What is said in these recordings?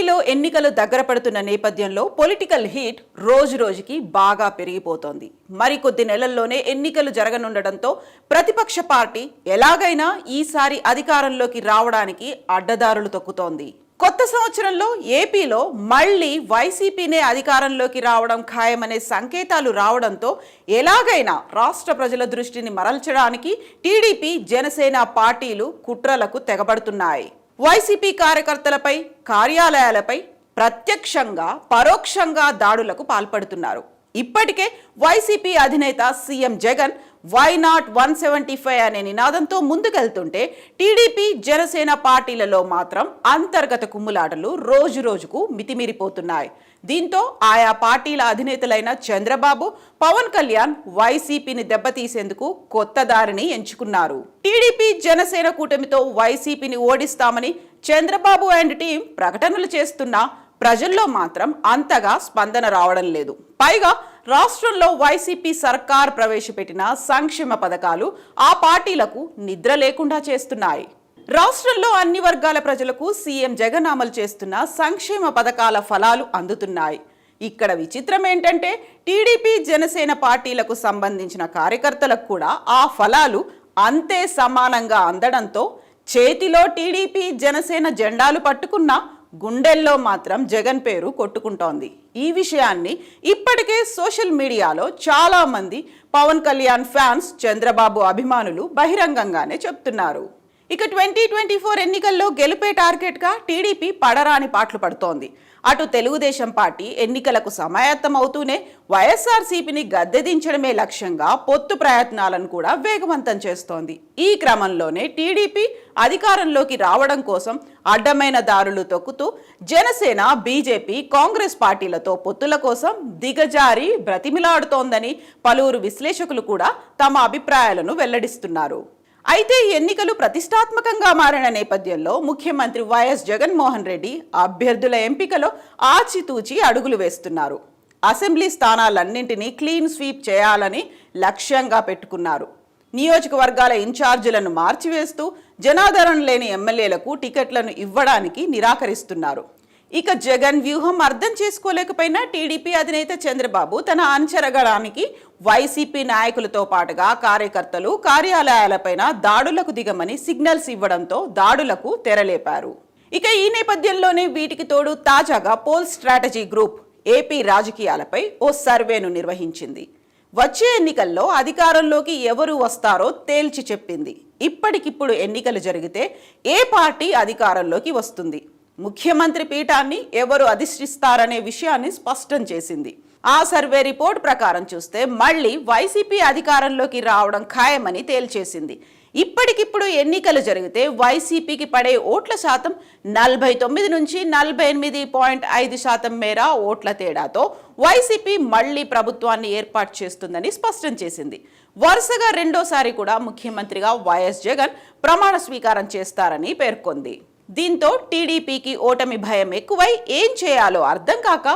ఏపీలో ఎన్నికలు దగ్గర పడుతున్న నేపథ్యంలో పొలిటికల్ హీట్ రోజు రోజుకి బాగా పెరిగిపోతోంది. మరికొద్ది నెలల్లోనే ఎన్నికలు జరగనుండటంతో ప్రతిపక్ష పార్టీ ఎలాగైనా ఈసారి అధికారంలోకి రావడానికి అడ్డదారులు తొక్కుతోంది. కొత్త సంవత్సరంలో ఏపీలో మళ్లీ వైసీపీనే అధికారంలోకి రావడం ఖాయమనే సంకేతాలు రావడంతో ఎలాగైనా రాష్ట్ర ప్రజల దృష్టిని మరల్చడానికి టీడీపీ, జనసేన పార్టీలు కుట్రలకు తెగబడుతున్నాయి. వైసీపీ కార్యకర్తలపై, కార్యాలయాలపై ప్రత్యక్షంగా, పరోక్షంగా దాడులకు పాల్పడుతున్నారు. ఇప్పటికే వైసీపీ అధినేత సీఎం జగన్ వై నాట్ 175 అనే నినాదంతో ముందుకెళ్తుంటే టీడీపీ, జనసేన పార్టీలలో మాత్రం అంతర్గత కుమ్ములాటలు రోజు రోజుకు మితిమీరిపోతున్నాయి. దీంతో ఆయా పార్టీల అధినేతలైన చంద్రబాబు, పవన్ కళ్యాణ్ వైసీపీని దెబ్బతీసేందుకు కొత్త దారిని ఎంచుకున్నారు. టీడీపీ, జనసేన కూటమితో వైసీపీని ఓడిస్తామని చంద్రబాబు అండ్ టీం ప్రకటనలు చేస్తున్నా ప్రజల్లో మాత్రం అంతగా స్పందన రావడం లేదు. పైగా రాష్ట్రంలో వైసీపీ సర్కార్ ప్రవేశపెట్టిన సంక్షేమ పథకాలు ఆ పార్టీలకు నిద్ర లేకుండా చేస్తున్నాయి. రాష్ట్రంలో అన్ని వర్గాల ప్రజలకు సీఎం జగన్ అమలు చేస్తున్న సంక్షేమ పథకాల ఫలాలు అందుతున్నాయి. ఇక్కడ విచిత్రం ఏంటంటే టీడీపీ, జనసేన పార్టీలకు సంబంధించిన కార్యకర్తలకు కూడా ఆ ఫలాలు అంతే సమానంగా అందడంతో చేతిలో టీడీపీ, జనసేన జెండాలు పట్టుకున్న గుండెల్లో మాత్రం జగన్ పేరు కొట్టుకుంటోంది. ఈ విషయాన్ని ఇప్పటికే సోషల్ మీడియాలో చాలా మంది పవన్ కళ్యాణ్ ఫ్యాన్స్, చంద్రబాబు అభిమానులు బహిరంగంగానే చెప్తున్నారు. ఇక 2024 ఎన్నికల్లో గెలుపే టార్గెట్గా టీడీపీ పడరాని పాటలు పడుతోంది. అటు తెలుగుదేశం పార్టీ ఎన్నికలకు సమాయత్తం అవుతూనే వైఎస్ఆర్సీపీని గద్దెదించడమే లక్ష్యంగా పొత్తు ప్రయత్నాలను కూడా వేగవంతం చేస్తోంది. ఈ క్రమంలోనే టీడీపీ అధికారంలోకి రావడం కోసం అడ్డమైన దారులు తొక్కుతూ జనసేన, బీజేపీ, కాంగ్రెస్ పార్టీలతో పొత్తుల కోసం దిగజారి బ్రతిమిలాడుతోందని పలువురు విశ్లేషకులు కూడా తమ అభిప్రాయాలను వెల్లడిస్తున్నారు. అయితే ఎన్నికలు ప్రతిష్టాత్మకంగా మారిన నేపథ్యంలో ముఖ్యమంత్రి వైఎస్ జగన్మోహన్ రెడ్డి అభ్యర్థుల ఎంపికలో ఆచితూచి అడుగులు వేస్తున్నారు. అసెంబ్లీ స్థానాలన్నింటినీ క్లీన్ స్వీప్ చేయాలని లక్ష్యంగా పెట్టుకున్నారు. నియోజకవర్గాల ఇన్ఛార్జీలను మార్చివేస్తూ జనాదరణ లేని ఎమ్మెల్యేలకు టికెట్లను ఇవ్వడానికి నిరాకరిస్తున్నారు. ఇక జగన్ వ్యూహం అర్థం చేసుకోలేకపోయినా టీడీపీ అధినేత చంద్రబాబు తన అంచరగడానికి వైసీపీ నాయకులతో పాటుగా కార్యకర్తలు, కార్యాలయాలపైన దాడులకు దిగమని సిగ్నల్స్ ఇవ్వడంతో దాడులకు తెరలేపారు. ఇక ఈ నేపథ్యంలోనే వీటికి తోడు తాజాగా పోల్ స్ట్రాటజీ గ్రూప్ ఏపీ రాజకీయాలపై ఓ సర్వేను నిర్వహించింది. వచ్చే ఎన్నికల్లో అధికారంలోకి ఎవరు వస్తారో తేల్చి చెప్పింది. ఇప్పటికిప్పుడు ఎన్నికలు జరిగితే ఏ పార్టీ అధికారంలోకి వస్తుంది, ముఖ్యమంత్రి పీఠాన్ని ఎవరు అధిష్టిస్తారనే విషయాన్ని స్పష్టం చేసింది. ఆ సర్వే రిపోర్ట్ ప్రకారం చూస్తే మళ్లీ వైసీపీ అధికారంలోకి రావడం ఖాయమని తేల్చేసింది. ఇప్పటికిప్పుడు ఎన్నికలు జరిగితే వైసీపీకి పడే ఓట్ల శాతం 49 నుంచి 48.5% మేర ఓట్ల తేడాతో వైసీపీ మళ్లీ ప్రభుత్వాన్ని ఏర్పాటు చేస్తుందని స్పష్టం చేసింది. వరుసగా రెండోసారి కూడా ముఖ్యమంత్రిగా వైఎస్ జగన్ ప్రమాణ స్వీకారం చేస్తారని పేర్కొంది. దీంతో టీడీపీకి ఓటమి భయం ఎక్కువై ఏం చేయాలో అర్థం కాక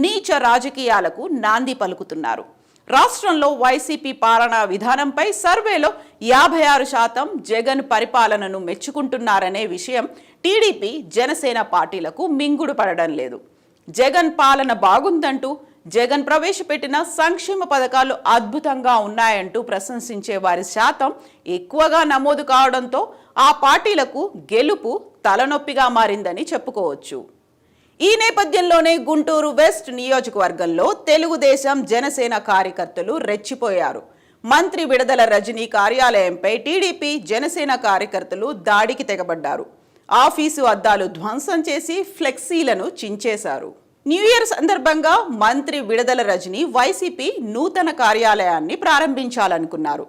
నీచ రాజకీయాలకు నాంది పలుకుతున్నారు. రాష్ట్రంలో వైసీపీ పాలనా విధానంపై సర్వేలో 56% జగన్ పరిపాలనను మెచ్చుకుంటున్నారనే విషయం టీడీపీ, జనసేన పార్టీలకు మింగుడు పడడం లేదు. జగన్ పాలన బాగుందంటూ, జగన్ ప్రవేశపెట్టిన సంక్షేమ పథకాలు అద్భుతంగా ఉన్నాయంటూ ప్రశంసించే వారి శాతం ఎక్కువగా నమోదు కావడంతో ఆ పార్టీలకు గెలుపు తలనొప్పిగా మారిందని చెప్పుకోవచ్చు. ఈ నేపథ్యంలోనే గుంటూరు వెస్ట్ నియోజకవర్గంలో తెలుగుదేశం, జనసేన కార్యకర్తలు రెచ్చిపోయారు. మంత్రి విడుదల రజనీ కార్యాలయంపై టీడీపీ, జనసేన కార్యకర్తలు దాడికి తెగబడ్డారు. ఆఫీసు అద్దాలు ధ్వంసం చేసి ఫ్లెక్సీలను చించేశారు. న్యూ ఇయర్ సందర్భంగా మంత్రి విడుదల రజనీ వైసీపీ నూతన కార్యాలయాన్ని ప్రారంభించాలనుకున్నారు.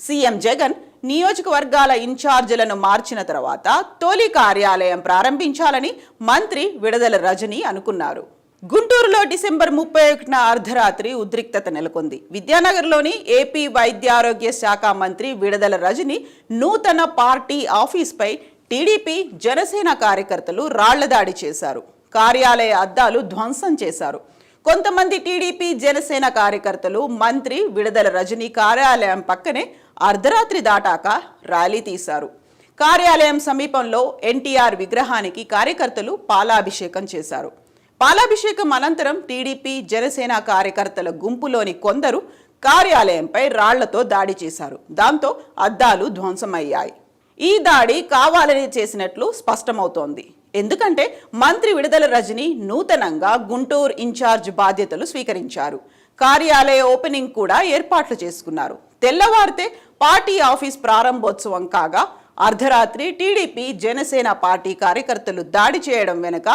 సీఎం జగన్ నియోజకవర్గాల ఇన్ఛార్జీలను మార్చిన తర్వాత తొలి కార్యాలయం ప్రారంభించాలని మంత్రి విడుదల రజనీ అనుకున్నారు. గుంటూరులో డిసెంబర్ 31న అర్ధరాత్రి ఉద్రిక్తత నెలకొంది. విద్యానగర్లోని ఏపీ వైద్యారోగ్య శాఖ మంత్రి విడుదల రజనీ నూతన పార్టీ ఆఫీస్పై టీడీపీ, జనసేన కార్యకర్తలు రాళ్లదాడి చేశారు. కార్యాలయ అద్దాలు ధ్వంసం చేశారు. కొంతమంది టీడీపీ, జనసేన కార్యకర్తలు మంత్రి విడుదల రజనీ కార్యాలయం పక్కనే అర్ధరాత్రి దాటాక ర్యాలీ తీశారు. కార్యాలయం సమీపంలో ఎన్టీఆర్ విగ్రహానికి కార్యకర్తలు పాలాభిషేకం చేశారు. పాలాభిషేకం అనంతరం టీడీపీ జనసేన కార్యకర్తల గుంపులోని కొందరు కార్యాలయంపై రాళ్లతో దాడి చేశారు. దాంతో అద్దాలు ధ్వంసమయ్యాయి. ఈ దాడి కావాలని చేసినట్లు స్పష్టమవుతోంది. ఎందుకంటే మంత్రి విడుదల రజని నూతనంగా గుంటూరు ఇన్ఛార్జ్ బాధ్యతలు స్వీకరించారు. కార్యాలయ ఓపెనింగ్ కూడా ఏర్పాట్లు చేసుకున్నారు. తెల్లవారితే పార్టీ ఆఫీస్ ప్రారంభోత్సవం కాగా అర్ధరాత్రి టీడీపీ జనసేన పార్టీ కార్యకర్తలు దాడి చేయడం వెనుక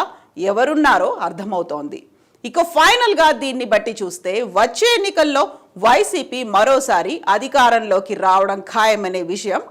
ఎవరున్నారో అర్థమవుతోంది. ఇక ఫైనల్ గా దీన్ని బట్టి చూస్తే వచ్చే ఎన్నికల్లో వైసీపీ మరోసారి అధికారంలోకి రావడం ఖాయమనే విషయం